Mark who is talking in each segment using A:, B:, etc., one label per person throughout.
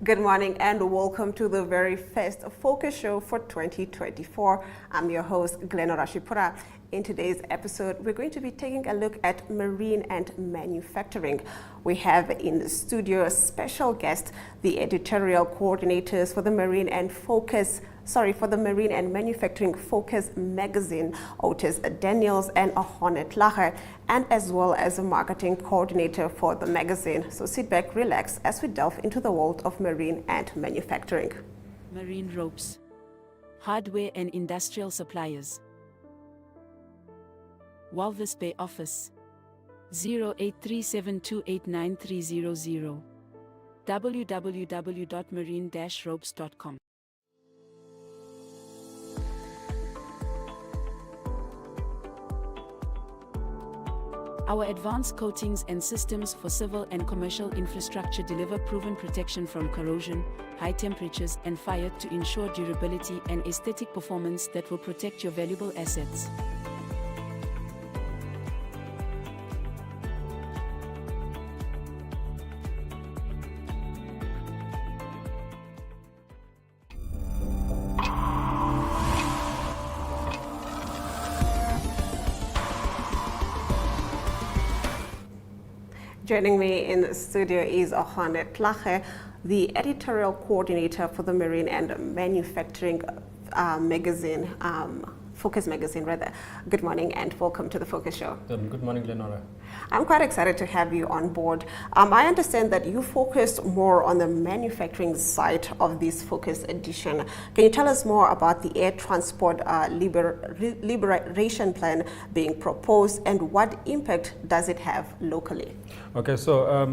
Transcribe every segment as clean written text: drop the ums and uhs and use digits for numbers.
A: Good morning and welcome to the very first Focus Show for 2024. I'm your host, Gleno Rashipura. In today's episode, we're going to be taking a look at marine and manufacturing. We have in the studio a special guest, the editorial coordinators for the Marine and Manufacturing Focus magazine, Otis Daniels and Ogone Tlhage, and as well as a marketing coordinator for the magazine. So sit back, relax as we delve into the world of marine and manufacturing.
B: Marine ropes, hardware and industrial suppliers. Walvis Bay Office 0837289300 www.marine-ropes.com. Our advanced coatings and systems for civil and commercial infrastructure deliver proven protection from corrosion, high temperatures, and fire to ensure durability and aesthetic performance that will protect your valuable assets.
A: Joining me in the studio is Ogone Tlhage, the editorial coordinator for the Marine and Manufacturing magazine, Focus magazine rather. Good morning and welcome to the Focus Show.
C: Good morning, Lenora.
A: I'm quite excited to have you on board. I understand that you focused more on the manufacturing side of this Focus edition. Can you tell us more about the air transport liberation plan being proposed and what impact does it have locally?
C: Okay, so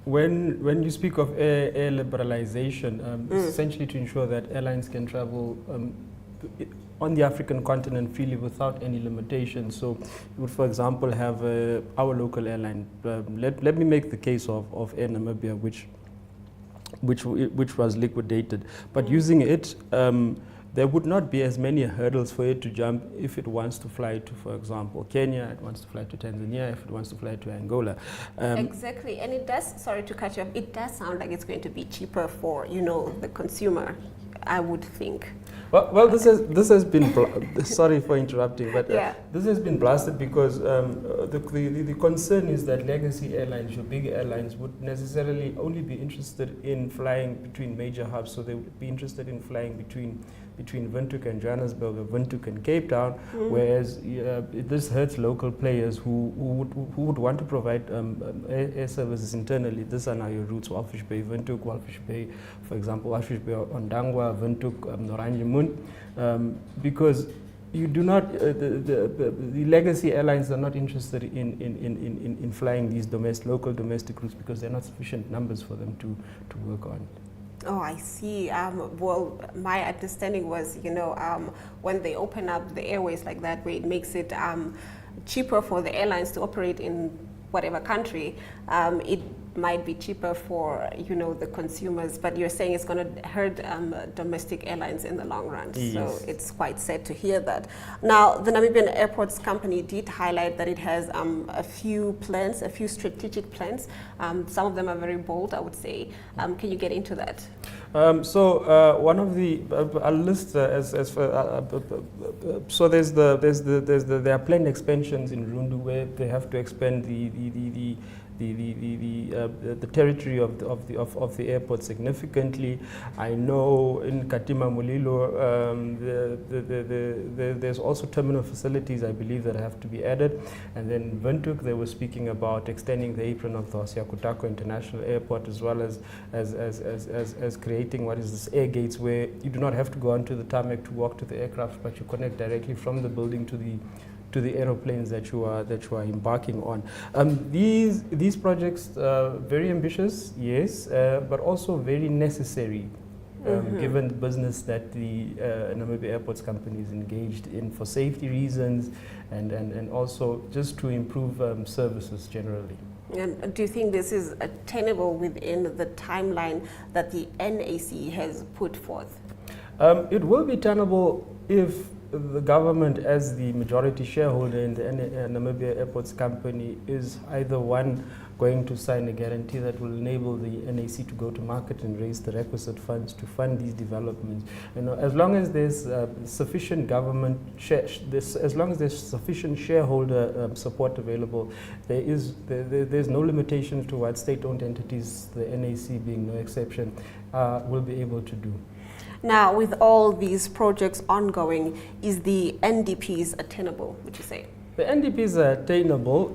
C: when you speak of air liberalization, it's essentially to ensure that airlines can travel on the African continent freely without any limitations. So you would, for example, have our local airline. Let me make the case of Air Namibia, which was liquidated. But using it, there would not be as many hurdles for it to jump if it wants to fly to, for example, Kenya, it wants to fly to Tanzania, if it wants to fly to Angola.
A: Exactly, and it does, sorry to cut you off, it does sound like it's going to be cheaper for, the consumer, I would think.
C: Well, this has been sorry for interrupting, but this has been blasted because the concern is that legacy airlines, your big airlines, would necessarily only be interested in flying between major hubs. So they would be interested in flying between Windhoek and Johannesburg or Windhoek and Cape Town, whereas this hurts local players who would want to provide air services internally. These are now your routes: Walvis Bay, Windhoek, Walvis Bay, for example, Walvis Bay, Ondangwa, Windhoek, Oranjemund, because you do not, the legacy airlines are not interested in flying these local domestic routes because there are not sufficient numbers for them to work on.
A: Oh, I see. Well, my understanding was, when they open up the airways like that, where it makes it cheaper for the airlines to operate in whatever country, it might be cheaper for, the consumers. But you're saying it's going to hurt domestic airlines in the long run.
C: Yes.
A: So it's quite sad to hear that. Now, the Namibian Airports Company did highlight that it has a few plans, a few strategic plans. Some of them are very bold, I would say. Can you get into that?
C: One of the I'll list so there are planned expansions in Rundu where they have to expand the territory of the airport significantly. I know in Katima Mulilo there's also terminal facilities, I believe, that have to be added. And then Windhoek, they were speaking about extending the apron of the Osiakutako International Airport, as well as creating what is this air gates, where you do not have to go onto the tarmac to walk to the aircraft, but you connect directly from the building to the aeroplanes that you are embarking on. These projects very ambitious, yes, but also very necessary, given the business that the Namibia Airports Company is engaged in for safety reasons and also just to improve services generally.
A: And do you think this is attainable within the timeline that the NAC has put forth?
C: It will be tenable if the government, as the majority shareholder in the Namibia Airports Company, is either one, going to sign a guarantee that will enable the NAC to go to market and raise the requisite funds to fund these developments. As long as there's sufficient government as long as there's sufficient shareholder support available, there's no limitation to what state-owned entities, the NAC being no exception, will be able to do.
A: Now, with all these projects ongoing, is the NDPs attainable, would you say?
C: The NDPs are attainable.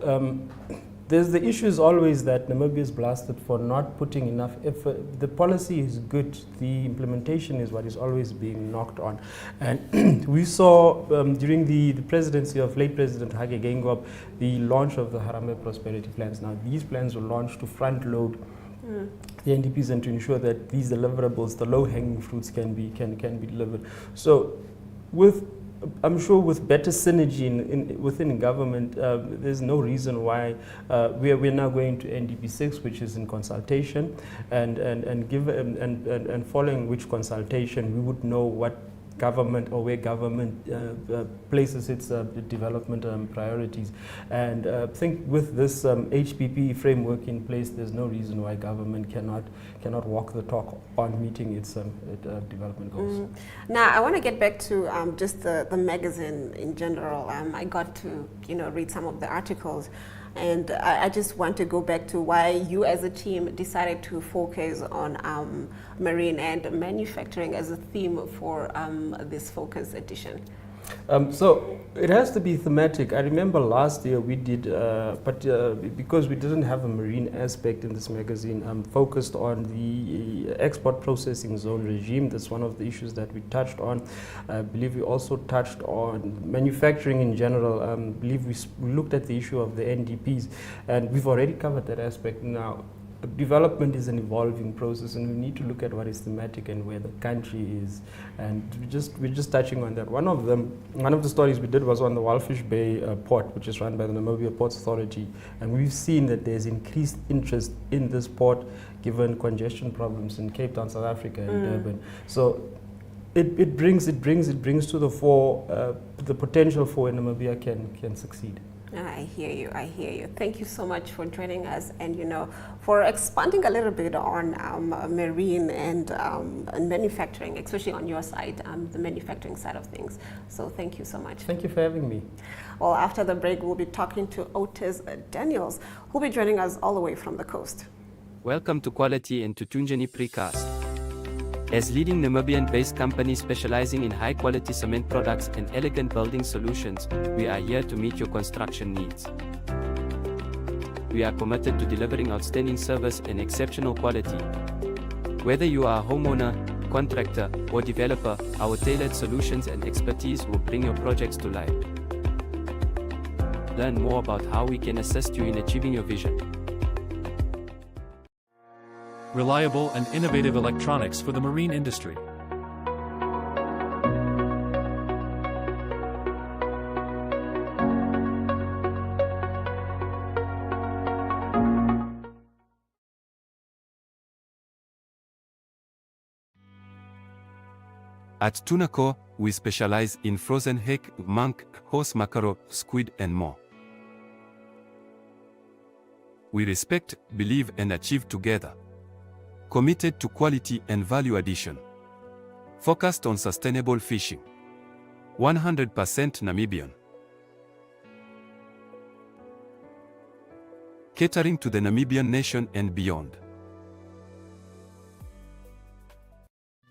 C: There's the issue is always that Namibia is blasted for not putting enough effort. The policy is good, the implementation is what is always being knocked on. And we saw during the presidency of late President Tlhage the launch of the Harambee Prosperity Plans. Now, these plans were launched to front load the NDPs and to ensure that these deliverables, the low-hanging fruits, can be delivered. So, I'm sure with better synergy within government, there's no reason why we're now going to NDP 6, which is in consultation, and following which consultation we would know what government or where government places its development priorities. And I think with this HPP framework in place, there's no reason why government cannot walk the talk on meeting its development goals.
A: Now, I want to get back to just the magazine in general. I got to read some of the articles. And I just want to go back to why you as a team decided to focus on marine and manufacturing as a theme for this focus edition.
C: So it has to be thematic. I remember last year we did, but because we didn't have a marine aspect in this magazine, focused on the export processing zone regime. That's one of the issues that we touched on. I believe we also touched on manufacturing in general. I believe we looked at the issue of the NDPs, and we've already covered that aspect now. Development is an evolving process, and we need to look at what is thematic and where the country is. And we're just touching on that. One of the stories we did was on the Walfish Bay port, which is run by the Namibia Ports Authority, and we've seen that there's increased interest in this port given congestion problems in Cape Town, South Africa, and Durban. So it brings to the fore the potential for where Namibia can succeed.
A: I hear you. Thank you so much for joining us and, for expanding a little bit on marine and manufacturing, especially on your side, the manufacturing side of things. So thank you so much.
C: Thank you for having me.
A: Well, after the break, we'll be talking to Otis Daniels, who'll be joining us all the way from the coast.
D: Welcome to Quality and Tutunjani Precast. As leading Namibian-based company specializing in high-quality cement products and elegant building solutions, we are here to meet your construction needs. We are committed to delivering outstanding service and exceptional quality. Whether you are a homeowner, contractor, or developer, our tailored solutions and expertise will bring your projects to life. Learn more about how we can assist you in achieving your vision.
E: Reliable and innovative electronics for the marine industry.
F: At Tunaco, we specialize in frozen hake, monk, horse mackerel, squid and more. We respect, believe and achieve together. Committed to quality and value addition. Focused on sustainable fishing. 100% Namibian. Catering to the Namibian nation and beyond.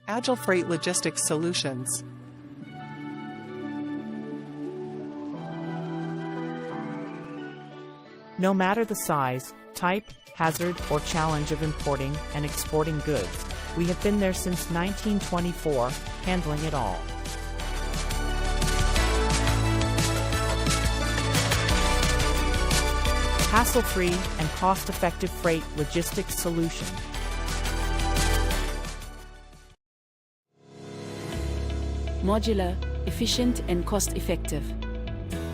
G: Agile Freight Logistics Solutions. No matter the size, type, hazard, or challenge of importing and exporting goods, we have been there since 1924, handling it all. Hassle-free and cost-effective freight logistics solution.
B: Modular, efficient and cost-effective.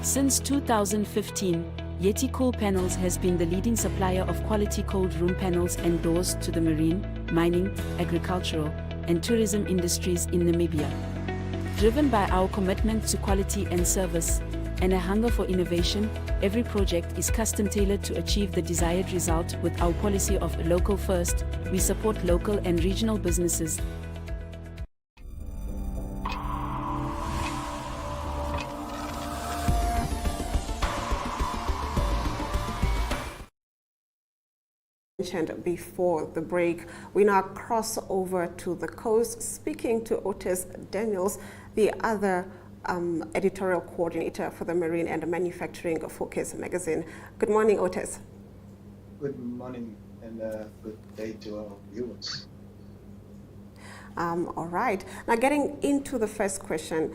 B: Since 2015, Yeti Cool Panels has been the leading supplier of quality cold room panels and doors to the marine, mining, agricultural, and tourism industries in Namibia. Driven by our commitment to quality and service, and a hunger for innovation, every project is custom tailored to achieve the desired result. With our policy of local first, we support local and regional businesses.
A: Mentioned before the break, we now cross over to the coast, speaking to Otis Daniels, the other editorial coordinator for the Marine and Manufacturingfocus magazine. Good morning, Otis.
H: Good morning and good day to our viewers.
A: All right. Now, getting into the first question,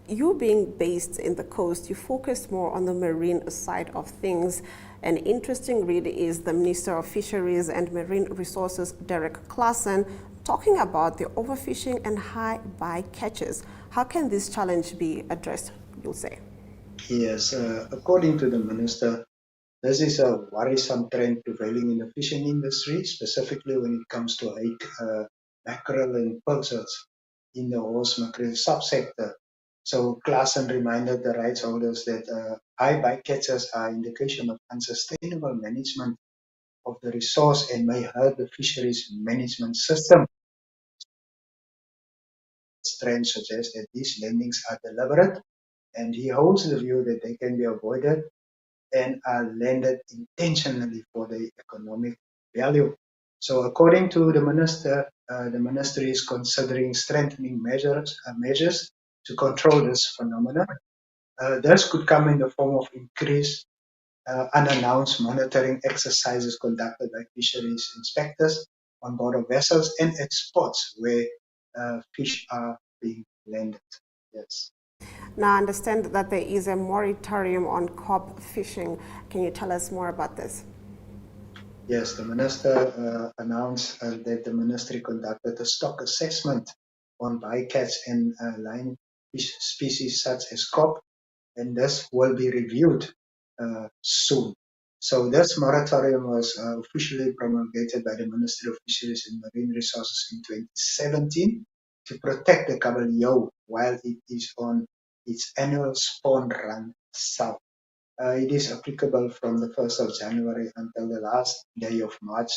A: you being based in the coast, you focus more on the marine side of things. An interesting read is the Minister of Fisheries and Marine Resources, Derek Claassen, talking about the overfishing and high bycatches. How can this challenge be addressed, you'll say?
H: Yes, according to the Minister, this is a worrisome trend prevailing in the fishing industry, specifically when it comes to hake, mackerel and pilchards in the horse mackerel subsector. So Claassen reminded the rights holders that high bycatches are indication of unsustainable management of the resource and may hurt the fisheries management system. Trend suggests that these landings are deliberate, and he holds the view that they can be avoided and are landed intentionally for their economic value. So according to the ministry is considering strengthening measures to control this phenomenon. This could come in the form of increased unannounced monitoring exercises conducted by fisheries inspectors on board of vessels and at spots where fish are being landed. Yes.
A: Now, I understand that there is a moratorium on carp fishing. Can you tell us more about this?
H: Yes, the minister announced that the ministry conducted a stock assessment on bycatch and line fish species such as carp, and this will be reviewed soon. So this moratorium was officially promulgated by the Ministry of Fisheries and Marine Resources in 2017 to protect the kabelio while it is on its annual spawn run south. It is applicable from the 1st of January until the last day of March,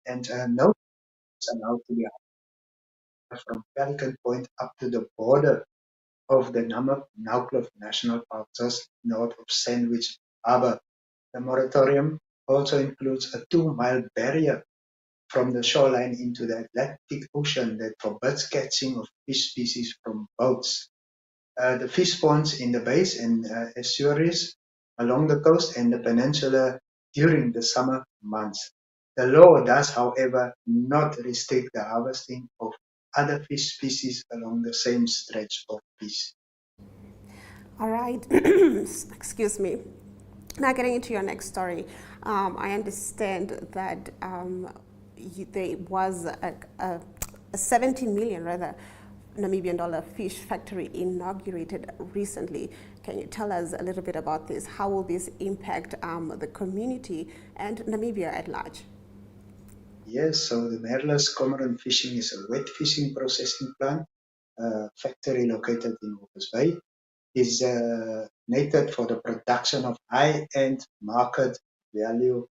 H: and no are allowed to be from Pelican Point up to the border of the Naukluft National Park, just north of Sandwich Harbour. The moratorium also includes a 2-mile barrier from the shoreline into the Atlantic Ocean that forbids catching of fish species from boats. The fish spawns in the bays and estuaries along the coast and the peninsula during the summer months. The law does, however, not restrict the harvesting of other fish species along the same stretch of fish.
A: All right. Excuse me. Now, getting into your next story, I understand that there was a 70 million, rather, Namibian dollar fish factory inaugurated recently. Can you tell us a little bit about this? How will this impact the community and Namibia at large?
H: Yes, so the Merlus Cormorant Fishing is a wet fishing processing plant factory located in Walvis Bay. Is needed for the production of high-end market value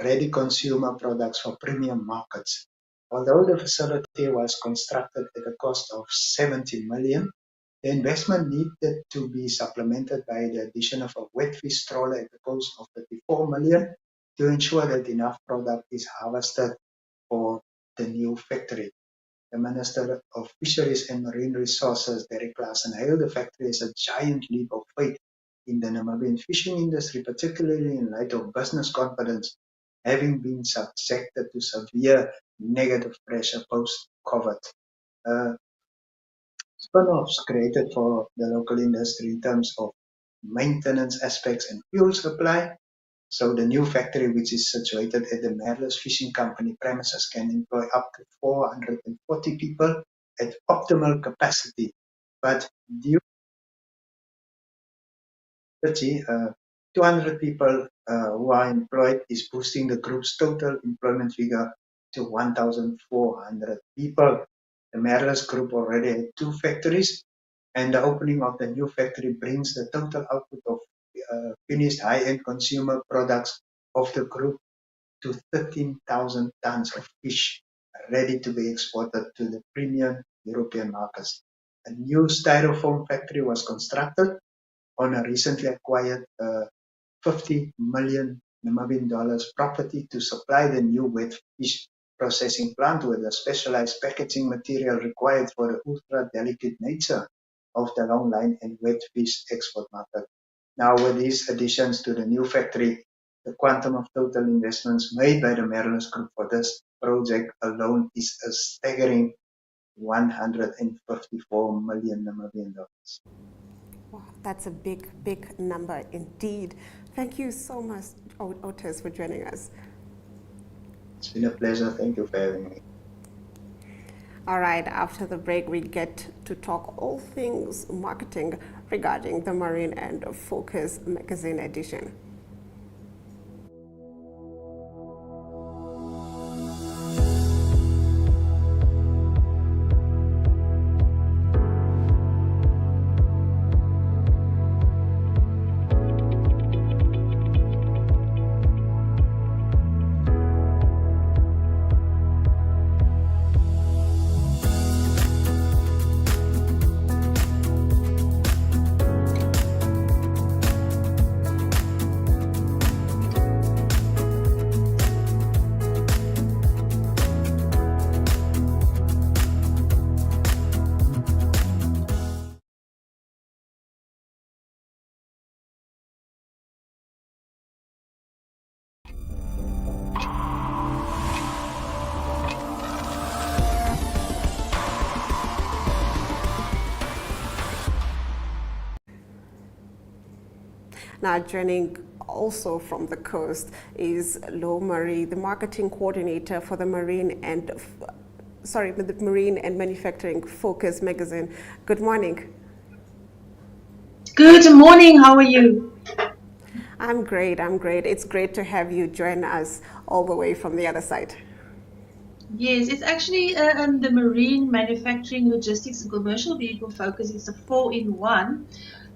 H: ready consumer products for premium markets. Although the facility was constructed at a cost of 70 million, the investment needed to be supplemented by the addition of a wet fish trawler at the cost of 34 million to ensure that enough product is harvested for the new factory. The Minister of Fisheries and Marine Resources, Derek Claassen, hailed the factory as a giant leap of faith in the Namibian fishing industry, particularly in light of business confidence having been subjected to severe negative pressure post-COVID. Spin-offs created for the local industry in terms of maintenance aspects and fuel supply. So the new factory, which is situated at the Merlus Fishing Company premises, can employ up to 440 people at optimal capacity. But due to 200 people who are employed is boosting the group's total employment figure to 1,400 people. The Merlus Group already had 2 factories, and the opening of the new factory brings the total output of finished high-end consumer products of the group to 13,000 tons of fish ready to be exported to the premium European markets. A new styrofoam factory was constructed on a recently acquired 50 million Namibian dollars property to supply the new wet fish processing plant with the specialized packaging material required for the ultra-delicate nature of the long line and wet fish export market. Now, with these additions to the new factory, the quantum of total investments made by the Merlus Group for this project alone is a staggering 154 million Namibian dollars.
A: Wow, that's a big, big number indeed. Thank you so much, Otis, for joining us.
H: It's been a pleasure. Thank you for having me.
A: All right, after the break, we get to talk all things marketing regarding the Marine and Focus magazine edition. Now, joining also from the coast is Lo Marie, the marketing coordinator for the Marine and Manufacturing Focus magazine. Good morning.
I: Good morning. How are you?
A: I'm great. It's great to have you join us all the way from the other side.
I: Yes, it's actually the Marine Manufacturing Logistics and Commercial Vehicle Focus. It's a 4-in-1.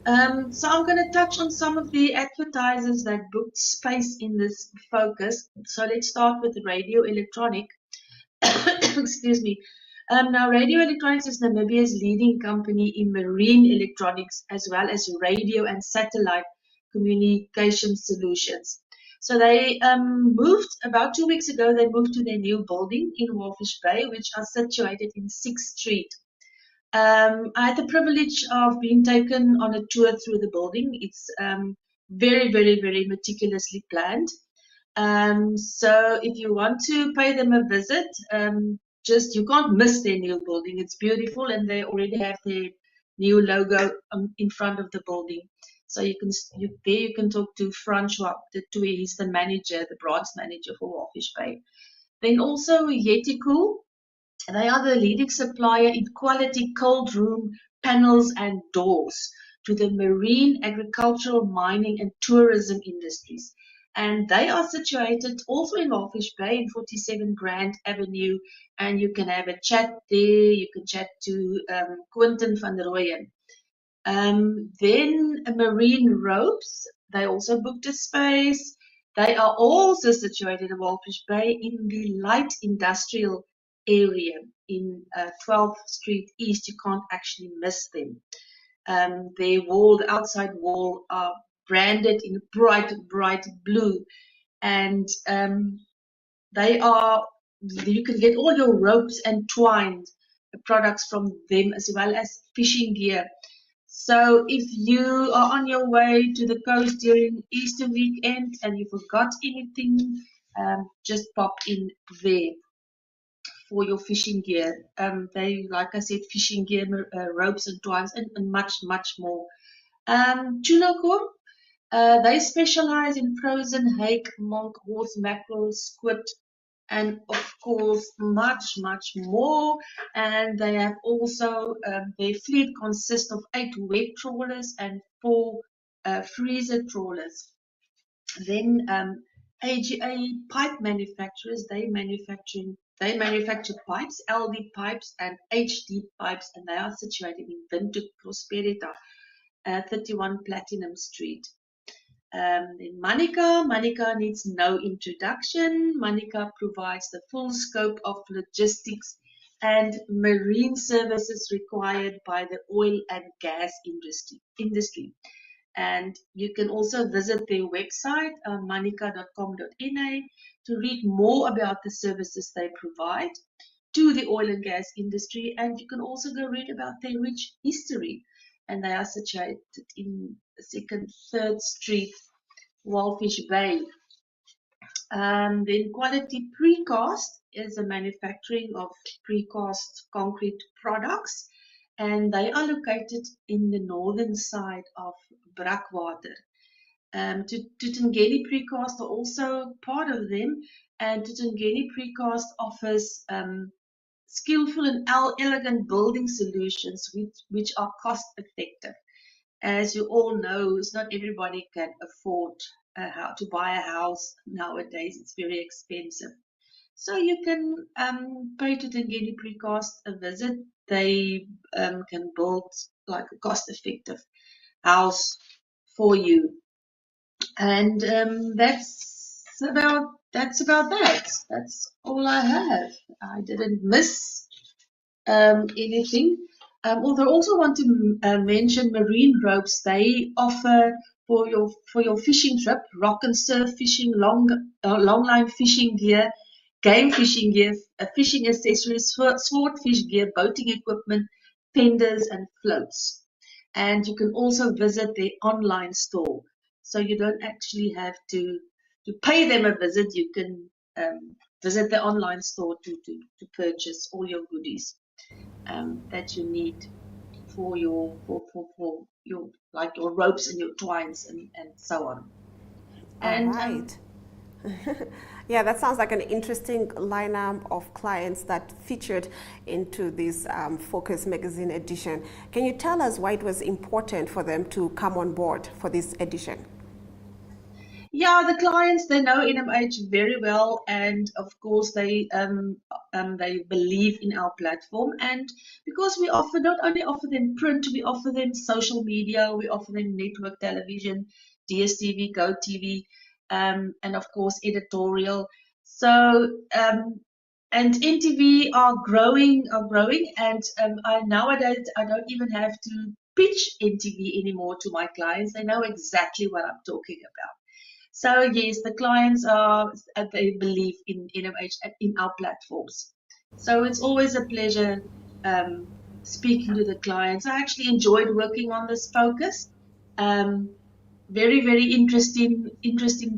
I: So I'm going to touch on some of the advertisers that booked space in this focus. So let's start with radio electronic. Excuse me. Now, Radio Electronics is Namibia's leading company in marine electronics as well as radio and satellite communication solutions. So they moved, about 2 weeks ago, they moved to their new building in Walfish Bay, which are situated in 6th Street. I had the privilege of being taken on a tour through the building. It's very, very, very meticulously planned. So if you want to pay them a visit, you can't miss their new building. It's beautiful, and they already have their new logo in front of the building. So you can talk to Francois de Toey. He's the manager, the branch manager for Walfish Bay. Then also Yeticool. They are the leading supplier in quality cold room panels and doors to the marine, agricultural, mining, and tourism industries. And they are situated also in Walfish Bay in 47 Grand Avenue, and you can have a chat there. You can chat to Quentin van der Rooyen. Then Marine Ropes, they also booked a space. They are also situated in Walfish Bay in the light industrial area in 12th Street East. You can't actually miss them. Their wall, the outside wall, are branded in bright blue, and you can get all your ropes and twine products from them as well as fishing gear. So if you are on your way to the coast during Easter weekend and you forgot anything, just pop in there for your fishing gear. They, like I said, fishing gear, ropes and twines, and much more. Tunacor, they specialize in frozen hake, monk, horse, mackerel, squid, and of course much more. And they have also their fleet consists of 8 web trawlers and 4 freezer trawlers. Then AGA pipe manufacturers, they manufacturing They manufacture pipes, LD pipes and HD pipes, and they are situated in Windhoek, Prosperita, 31 Platinum Street. Then Manica needs no introduction. Manica provides the full scope of logistics and marine services required by the oil and gas industry. And you can also visit their website, manica.com.na, to read more about the services they provide to the oil and gas industry. And you can also go read about their rich history. And they are situated in the 2nd, 3rd Street, Walfish Bay. Then Quality Precast is a manufacturing of precast concrete products, and they are located in the northern side of Brakwater. Tutungeni Precast are also part of them, and Tutungeni Precast offers skillful and elegant building solutions which are cost effective. As you all know, not everybody can afford how to buy a house nowadays. It's very expensive. So you can pay Tutungeni Precast a visit. They can build like a cost-effective house for you. And that's about that. That's all I have. I didn't miss anything. Although I also want to mention marine ropes. They offer for your fishing trip, rock and surf fishing, long line fishing gear, game fishing gear, fishing accessories, swordfish gear, boating equipment, fenders and floats. And you can also visit their online store. So you don't actually have to pay them a visit. You can visit the online store to purchase all your goodies that you need for your like your ropes and your twines and so on. And
A: all right. Yeah, that sounds like an interesting lineup of clients that featured into this Focus magazine edition. Can you tell us why it was important for them to come on board for this edition?
I: Yeah, the clients, they know NMH very well, and of course they believe in our platform. And because we not only offer them print, we offer them social media, we offer them network television, DSTV, GoTV, and of course editorial. So and NTV are growing, and nowadays I don't even have to pitch NTV anymore to my clients. They know exactly what I'm talking about. So yes, the clients they believe in NMH and in our platforms. So it's always a pleasure speaking to the clients. I actually enjoyed working on this focus. Very, very interesting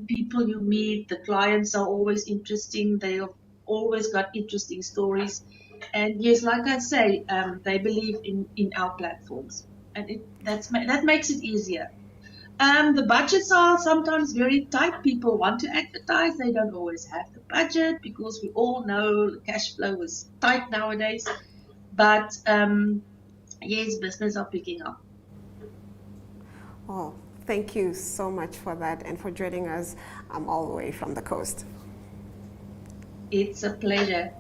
I: people you meet. The clients are always interesting. They have always got interesting stories. And yes, like I say, they believe in our platforms. And that makes it easier. The budgets are sometimes very tight. People want to advertise. They don't always have the budget because we all know the cash flow is tight nowadays. But yes, business are picking up.
A: Oh, thank you so much for that and for joining us all the way from the coast.
I: It's a pleasure.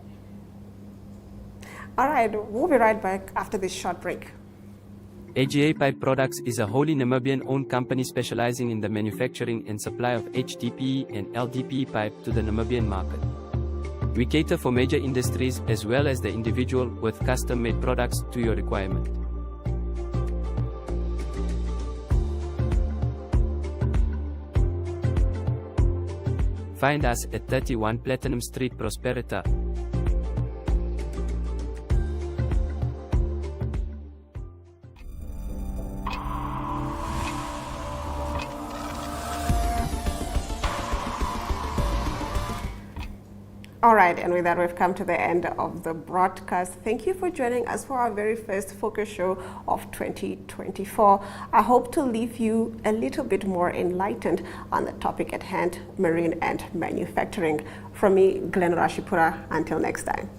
A: All right, we'll be right back after this short break.
D: AGA Pipe Products is a wholly Namibian-owned company specializing in the manufacturing and supply of HDPE and LDPE pipe to the Namibian market. We cater for major industries as well as the individual with custom-made products to your requirement. Find us at 31 Platinum Street, Prosperita.
A: All right, and with that, we've come to the end of the broadcast. Thank you for joining us for our very first Focus show of 2024. I hope to leave you a little bit more enlightened on the topic at hand, marine and manufacturing. From me, Glenn Rashipura, until next time.